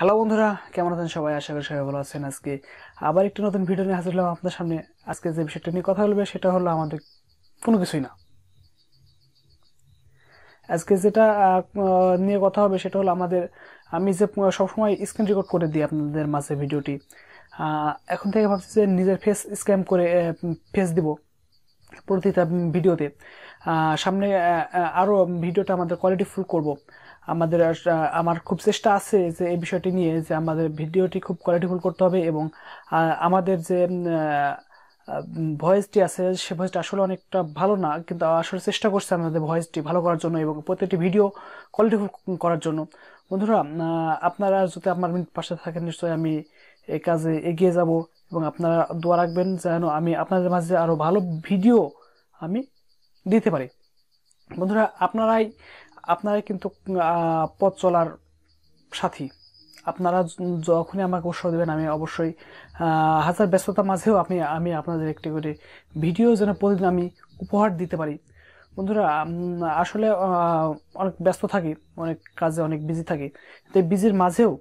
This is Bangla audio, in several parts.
হ্যালো বন্ধুরা, কেমন আছেন সবাই? আশা করি সবাই ভালো আছেন। আজকে আবার একটি নতুন ভিডিও নিয়ে হাজির হলাম আপনাদের সামনে। আজকে যে বিষয়টা নিয়ে কথা বলবে সেটা হলো আমাদের কোনো কিছুই না। আজকে যেটা নিয়ে কথা হবে সেটা হলো আমি যে সবসময় স্ক্রিন রেকর্ড করে দিই আপনাদের মাঝে ভিডিওটি। এখন থেকে ভাবছি যে নিজের ফেস স্ক্যাম করে ফেস দিব প্রতিটা ভিডিওতে। সামনে আরও ভিডিওটা আমাদের কোয়ালিটিফুল করব। আমার খুব চেষ্টা আছে যে এই বিষয়টি নিয়ে যে আমাদের ভিডিওটি খুব কোয়ালিটিফুল করতে হবে এবং আমাদের যে ভয়েসটি আছে সে ভয়েসটা আসলে অনেকটা ভালো না, কিন্তু আসলে চেষ্টা করছে আমাদের ভয়েসটি ভালো করার জন্য এবং প্রত্যেকটি ভিডিও কোয়ালিটিফুল করার জন্য। বন্ধুরা, আপনারা যদি আমার পাশে থাকেন নিশ্চয়ই আমি এই কাজে এগিয়ে যাব এবং আপনারা দোয়া রাখবেন যেন আমি আপনাদের মাঝে আরও ভালো ভিডিও আমি দিতে পারি। বন্ধুরা, আপনারাই কিন্তু পথ চলার সাথী। আপনারা যখনই আমাকে উৎসাহ দেবেন আমি অবশ্যই হাজার ব্যস্ততার মাঝেও আমি আপনাদের একটি করে ভিডিও যেন প্রতিদিন আমি উপহার দিতে পারি। বন্ধুরা, আসলে অনেক ব্যস্ত থাকি, অনেক কাজে অনেক বিজি থাকি, তো এই বিজির মাঝেও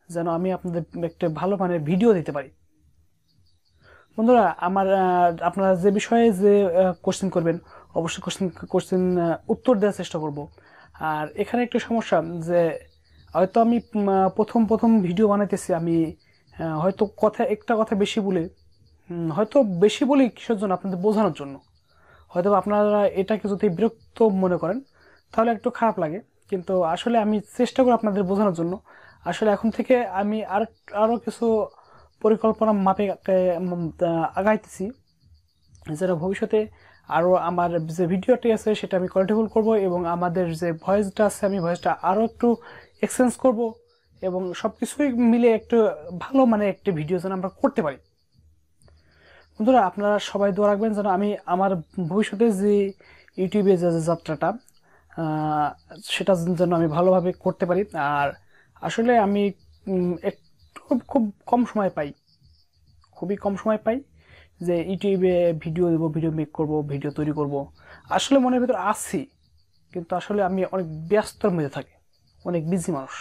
যেন আমি আপনাদের একটা ভালো মানের ভিডিও দিতে পারি। বন্ধুরা, আপনারা যে বিষয়ে যে কোশ্চেন করবেন অবশ্যই কোশ্চেন উত্তর দেওয়ার চেষ্টা করব। আর এখানে একটা সমস্যা যে হয়তো আমি প্রথম ভিডিও বানাইতেছি, আমি হয়তো একটা কথা বেশি বলে, হয়তো বেশি বলি কিসের জন্য, আপনাদের বোঝানোর জন্য। হয়তো আপনারা এটাকে যদি বিরক্ত মনে করেন তাহলে একটু খারাপ লাগে, কিন্তু আসলে আমি চেষ্টা করি আপনাদের বোঝানোর জন্য। আসলে এখন থেকে আমি আরও কিছু পরিকল্পনা মাপে আগাইতেছি, যেটা ভবিষ্যতে আরও আমার যে ভিডিওটি আছে সেটা আমি কোয়ালিটিফুল করব এবং আমাদের যে ভয়েসটা আছে আমি ভয়েসটা আরও একটু এক্সচেঞ্জ করব এবং সব কিছুই মিলে একটু ভালো মানে একটি ভিডিও যেন আমরা করতে পারি। বন্ধুরা, আপনারা সবাই দোয়া রাখবেন যেন আমি আমার ভবিষ্যতে যে ইউটিউবে যে যাত্রাটা সেটা যেন আমি ভালোভাবে করতে পারি। আর আসলে আমি খুব কম সময় পাই, খুবই কম সময় পাই যে ইউটিউবে ভিডিও দেবো, ভিডিও মেক করব, ভিডিও তৈরি করব। আসলে মনের ভিতর আছি, কিন্তু আসলে আমি অনেক ব্যস্তর মধ্যে থাকি, অনেক বিজি মানুষ,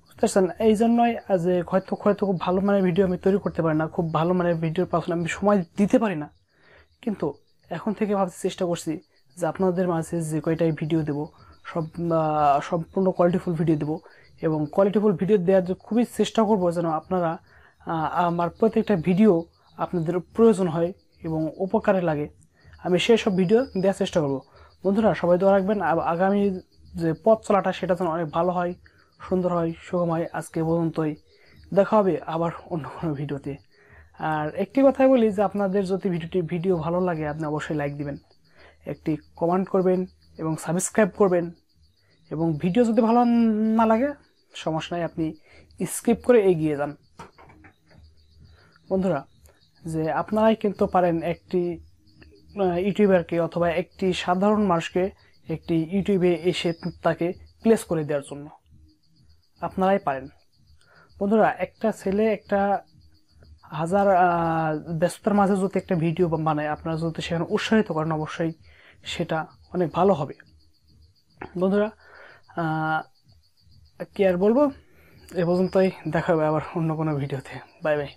বুঝতেছেন? এই জন্যই যে হয়তো খুব ভালো মানের ভিডিও আমি তৈরি করতে পারি না, খুব ভালো মানের ভিডিওর পাশে আমি সময় দিতে পারি না। কিন্তু এখন থেকে ভাবতে চেষ্টা করছি যে আপনাদের মাঝে যে কয়টাই ভিডিও দেবো সব সম্পূর্ণ কোয়ালিটিফুল ভিডিও দেবো এবং কোয়ালিটিফুল ভিডিও দেওয়ার খুবই চেষ্টা করব যেন আপনারা আমার প্রত্যেকটা ভিডিও আপনাদের প্রয়োজন হয় এবং উপকারে লাগে, আমি সেই সব ভিডিও দেওয়ার চেষ্টা করব। বন্ধুরা, সবাই দোয়া রাখবেন আগামী যে পথ চলাটা সেটা যেন অনেক ভালো হয়, সুন্দর হয়, সুগম হয়। আজকে পর্যন্তই, দেখা হবে আবার অন্য কোনো ভিডিওতে। আর একটি কথাই বলি যে আপনাদের যদি ভিডিও ভালো লাগে আপনি অবশ্যই লাইক দিবেন, একটি কমেন্ট করবেন এবং সাবস্ক্রাইব করবেন। এবং ভিডিও যদি ভালো না লাগে সমস্যা নাই, আপনি স্কিপ করে এগিয়ে যান। বন্ধুরা, যে আপনারাই কিন্তু পারেন একটি ইউটিউবারকে অথবা একটি সাধারণ মানুষকে একটি ইউটিউবে এসে তাকে প্লেস করে দেওয়ার জন্য আপনারাই পারেন। বন্ধুরা, একটা ছেলে একটা হাজার ব্যস্ততার মাঝে যদি একটা ভিডিও বানায়, আপনারা যদি সেখানে উৎসাহিত করেন অবশ্যই সেটা অনেক ভালো হবে। বন্ধুরা, কি আর বলবো, এ পর্যন্তই, দেখা হবে আবার অন্য কোনো ভিডিওতে। Bye bye.